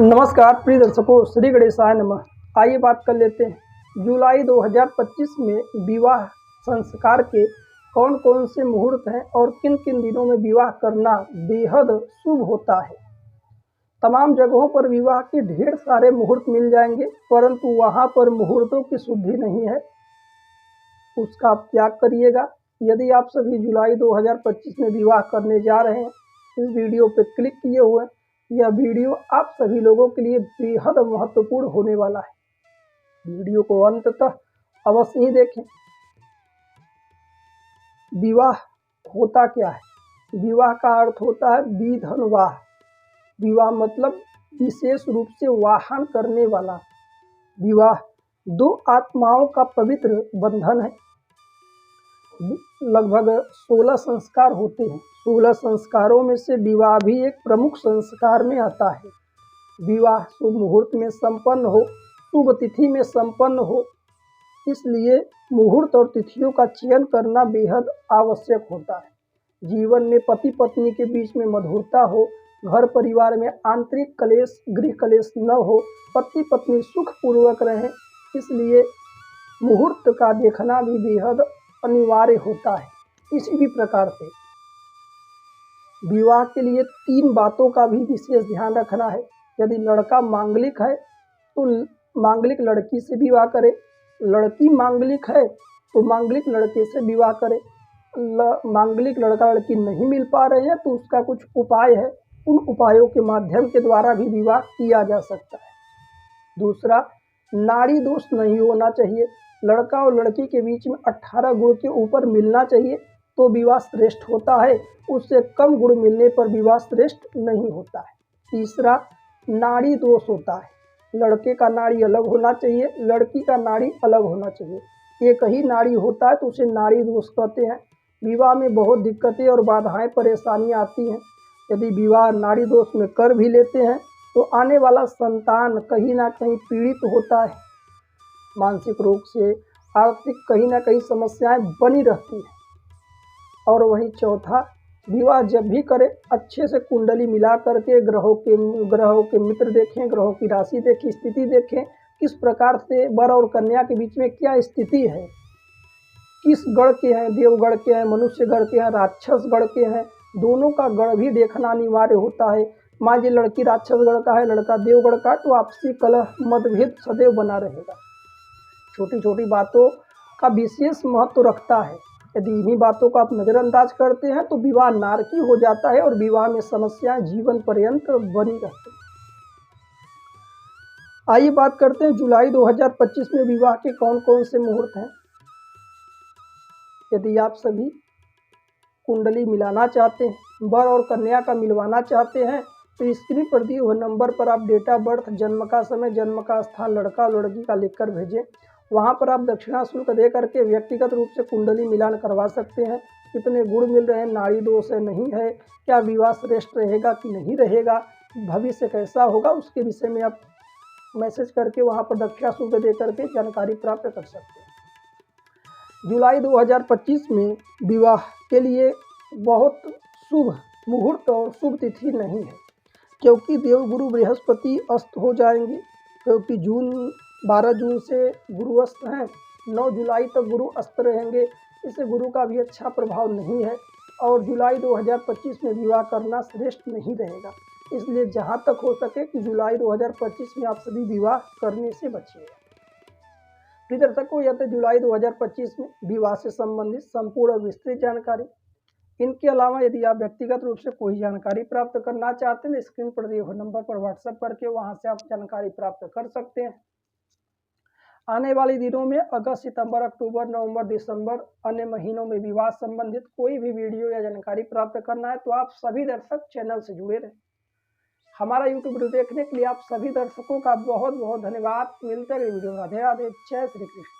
नमस्कार प्रिय दर्शकों, श्री गणेशाय नमः। आइए बात कर लेते हैं जुलाई 2025 में विवाह संस्कार के कौन कौन से मुहूर्त हैं और किन किन दिनों में विवाह करना बेहद शुभ होता है। तमाम जगहों पर विवाह के ढेर सारे मुहूर्त मिल जाएंगे, परंतु वहां पर मुहूर्तों की शुद्धि नहीं है, उसका आप त्याग करिएगा। यदि आप सभी जुलाई 2025 में विवाह करने जा रहे हैं, इस वीडियो पर क्लिक किए हुए, यह वीडियो आप सभी लोगों के लिए बेहद महत्वपूर्ण होने वाला है। वीडियो को अंत तक अवश्य ही देखें। विवाह होता क्या है? विवाह का अर्थ होता है विधनवाह। विवाह मतलब विशेष रूप से वाहन करने वाला। विवाह दो आत्माओं का पवित्र बंधन है। लगभग 16 संस्कार होते हैं। 16 संस्कारों में से विवाह भी एक प्रमुख संस्कार में आता है। विवाह शुभ मुहूर्त में संपन्न हो, शुभ तिथि में संपन्न हो, इसलिए मुहूर्त और तिथियों का चयन करना बेहद आवश्यक होता है। जीवन में पति पत्नी के बीच में मधुरता हो, घर परिवार में आंतरिक कलेश गृह कलेश न हो, पति पत्नी सुखपूर्वक रहें, इसलिए मुहूर्त का देखना भी बेहद अनिवार्य होता है। इसी भी प्रकार से विवाह के लिए 3 बातों का भी विशेष ध्यान रखना है। यदि लड़का मांगलिक है तो मांगलिक लड़की से विवाह करें, लड़की मांगलिक है तो मांगलिक लड़के से विवाह करें। मांगलिक लड़का लड़की नहीं मिल पा रहे हैं तो उसका कुछ उपाय है, उन उपायों के माध्यम के द्वारा भी विवाह किया जा सकता है। दूसरा, नाड़ी दोष नहीं होना चाहिए। लड़का और लड़की के बीच में 18 गुण के ऊपर मिलना चाहिए तो विवाह श्रेष्ठ होता है, उससे कम गुण मिलने पर विवाह श्रेष्ठ नहीं होता है। तीसरा, नाड़ी दोष होता है। लड़के का नाड़ी अलग होना चाहिए, लड़की का नाड़ी अलग होना चाहिए। एक ही नाड़ी होता है तो उसे नाड़ी दोष कहते हैं। विवाह में बहुत दिक्कतें और बाधाएं परेशानियां आती हैं। यदि विवाह नाड़ी दोष में कर भी लेते हैं तो आने वाला संतान कहीं ना कहीं पीड़ित होता है, मानसिक रोग से, आर्थिक कहीं ना कहीं समस्याएं बनी रहती हैं। और वहीं चौथा, विवाह जब भी करें अच्छे से कुंडली मिला करके ग्रहों के मित्र देखें, ग्रहों की राशि देखें, स्थिति देखें, किस प्रकार से वर और कन्या के बीच में क्या स्थिति है, किस गण के हैं, देवगण के हैं, मनुष्य गण के हैं, राक्षस गण के हैं, दोनों का गण भी देखना अनिवार्य होता है। मान लीजिए लड़की राक्षस गण का है, लड़का देवगण का, तो आपसी कलह मतभेद सदैव बना रहेगा। छोटी छोटी बातों का विशेष महत्व रखता है। यदि इन्हीं बातों को आप नज़रअंदाज करते हैं तो विवाह नारकी हो जाता है और विवाह में समस्याएं जीवन पर्यंत बनी रहती हैं। आइए बात करते हैं जुलाई 2025 में विवाह के कौन कौन से मुहूर्त हैं। यदि आप सभी कुंडली मिलाना चाहते हैं, वर और कन्या का मिलवाना चाहते हैं, तो स्क्रीन पर दिए हुए नंबर पर आप डेट ऑफ बर्थ, जन्म का समय, जन्म का स्थान, लड़का और लड़की का लिखकर भेजें। वहां पर आप दक्षिणा शुल्क दे करके व्यक्तिगत रूप से कुंडली मिलान करवा सकते हैं। कितने गुण मिल रहे हैं, नाड़ी दोष है नहीं है, क्या विवाह श्रेष्ठ रहेगा कि नहीं रहेगा, भविष्य कैसा होगा, उसके विषय में आप मैसेज करके वहां पर दक्षिणा शुल्क दे करके जानकारी प्राप्त कर सकते हैं। जुलाई 2025 में विवाह के लिए बहुत शुभ मुहूर्त और शुभ तिथि नहीं है, क्योंकि देवगुरु बृहस्पति अस्त हो जाएंगे। क्योंकि 12 जून से गुरु अस्त हैं, 9 जुलाई तक गुरु अस्त रहेंगे, इससे गुरु का भी अच्छा प्रभाव नहीं है और जुलाई 2025 में विवाह करना श्रेष्ठ नहीं रहेगा। इसलिए जहां तक हो सके कि जुलाई 2025 में आप सभी विवाह करने से बचिएगा। प्रिय दर्शकों, यह तो जुलाई 2025 में विवाह से संबंधित संपूर्ण और विस्तृत जानकारी। इनके अलावा यदि आप व्यक्तिगत रूप से कोई जानकारी प्राप्त करना चाहते हैं, स्क्रीन पर दिए हुए नंबर पर व्हाट्सएप करके वहां से आप जानकारी प्राप्त कर सकते हैं। आने वाले दिनों में अगस्त, सितंबर, अक्टूबर, नवंबर, दिसंबर, अन्य महीनों में विवाह संबंधित कोई भी वीडियो या जानकारी प्राप्त करना है तो आप सभी दर्शक चैनल से जुड़े रहें। हमारा यूट्यूब वीडियो देखने के लिए आप सभी दर्शकों का बहुत बहुत धन्यवाद। मिलते हैं वीडियो। राधे राधे, जय श्री कृष्ण।